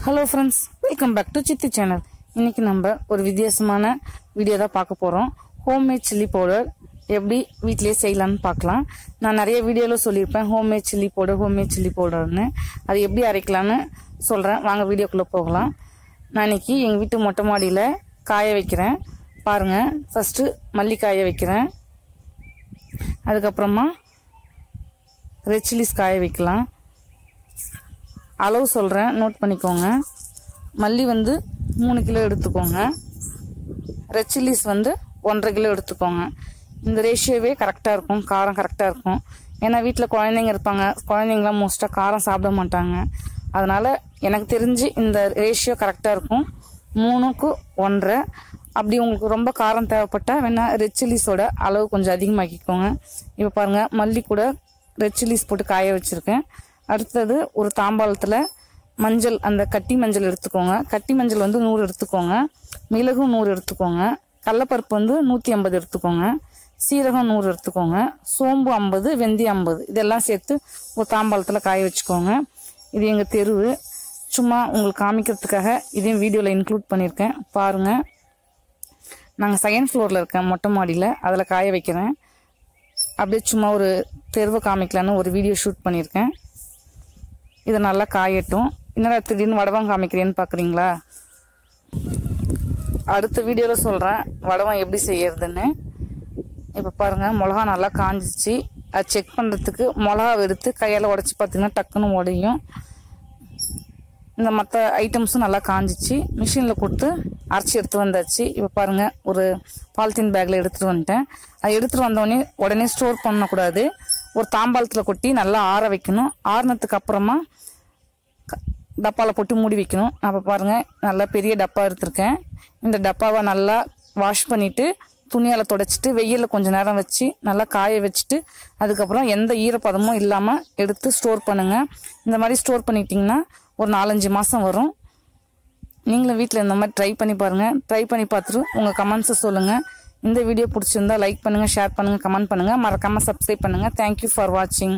Hello friends, welcome back to Chitti channel. இன்னைக்கு நம்ம ஒரு வித்தியாசமான வீடியோ தான் பார்க்க போறோம். ஹோம்மேட் chilli powder எப்படி வீட்லயே செய்யலாம்னு பார்க்கலாம். நான் நிறைய வீடியோல சொல்லிருப்பேன் ஹோம்மேட் chilli powderன்னு. அது எப்படி அரைக்கலாம்னு சொல்றேன். வாங்க வீடியோக்குள்ள போகலாம். நான் இன்னைக்கு எங்க வீட்டு மொட்டை மாடியில காய வைக்கிறேன். பாருங்க. ஃபர்ஸ்ட் மல்லி காய வைக்கிறேன். அதுக்கு அப்புறமா ரெட் chillies காய வைக்கலாம். அளவு சொல்றேன் நோட் பண்ணிக்கோங்க. மல்லி வந்து 3 கிலோ எடுத்துக்கோங்க. ரெட் chillies வந்து 1.5 கிலோ எடுத்துக்கோங்க. இந்த ரேஷியோவே கரெக்டா இருக்கும். காரம் கரெக்டா இருக்கும். ஏன்னா வீட்ல குழந்தைங்க இருப்பாங்க. குழந்தைங்கலாம் மோஸ்டா காரம் சாப்பிட மாட்டாங்க. அதனால எனக்கு தெரிஞ்சு இந்த ரேஷியோ கரெக்டா இருக்கும். 3க்கு 1.5. அப்படி உங்களுக்கு ரொம்ப காரம் தேவைப்பட்டா வேணா ரெட் chilliesோட அளவு கொஞ்சம் அதிகமாக்கிக்கோங்க. இப்போ பாருங்க மல்லி கூட ரெட் chillies போட்டு காய வச்சிருக்கேன். அடுத்தது ஒரு தாம்பாளத்துல மஞ்சள், அந்த கட்டி மஞ்சள் எடுத்துக்கோங்க. கட்டி மஞ்சள் வந்து 100 எடுத்துக்கோங்க. மிளகு 100 எடுத்துக்கோங்க. கடலைப்பருப்பு வந்து 150 எடுத்துக்கோங்க. சீரகம் 100 எடுத்துக்கோங்க. சோம்பு 50, வெந்தயம் 50. இதெல்லாம் சேர்த்து ஒரு தாம்பாளத்துல காய வச்சுக்கோங்க. இது எங்க தெருவு. சும்மா உங்களுக்கு காமிக்கிறதுக்காக இதையும் வீடியோல இன்க்ளூட் பண்ணியிருக்கேன். பாருங்க. நாங்கள் செகண்ட் ஃப்ளோர்ல இருக்கேன் மொட்டை மாடியில. அதில் காய வைக்கிறேன். அப்படியே சும்மா ஒரு தெருவை காமிக்கலான்னு ஒரு வீடியோ ஷூட் பண்ணியிருக்கேன். இதை நல்லா காயட்டும். என்னடா திடீர்னு வடவம் காமிக்கிறேன்னு பார்க்குறீங்களா? அடுத்த வீடியோவில் சொல்கிறேன் வடவம் எப்படி செய்யறதுன்னு. இப்போ பாருங்கள் மிளகா நல்லா காஞ்சிச்சு. அது செக் பண்ணுறதுக்கு மிளகா எடுத்து கையால் உடச்சி பார்த்தீங்கன்னா டக்குன்னு உடையும். இந்த மற்ற ஐட்டம்ஸும் நல்லா காஞ்சிச்சு. மிஷினில் கொடுத்து அரைச்சி எடுத்து வந்தாச்சு. இப்போ பாருங்கள் ஒரு பாலித்தீன் பேக்கில் எடுத்துகிட்டு வந்துட்டேன். அதை எடுத்துகிட்டு வந்தோடனே உடனே ஸ்டோர் பண்ணக்கூடாது. ஒரு தாம்பாளத்தில் கொட்டி நல்லா ஆற வைக்கணும். ஆறுனதுக்கு அப்புறமா டப்பாவில் போட்டு மூடி வைக்கணும். அப்போ பாருங்கள் நல்லா பெரிய டப்பா எடுத்திருக்கேன். இந்த டப்பாவை நல்லா வாஷ் பண்ணிவிட்டு துணியால் துடைச்சிட்டு வெயிலில் கொஞ்சம் நேரம் வச்சு நல்லா காய வச்சுட்டு அதுக்கப்புறம் எந்த ஈரப்பதமும் இல்லாமல் எடுத்து ஸ்டோர் பண்ணுங்கள். இந்த மாதிரி ஸ்டோர் பண்ணிட்டீங்கன்னா ஒரு 4-5 மாதம் வரும். நீங்களும் வீட்டில் இந்த மாதிரி ட்ரை பண்ணி பாருங்கள். ட்ரை பண்ணி பார்த்துட்டு உங்கள் கமெண்ட்ஸை சொல்லுங்கள். இந்த வீடியோ பிடிச்சிருந்தா லைக் பண்ணுங்கள், ஷேர் பண்ணுங்கள், கமெண்ட் பண்ணுங்கள். மறக்காமல் சப்ஸ்கிரைப் பண்ணுங்கள். தேங்க்யூ ஃபார் வாட்சிங்.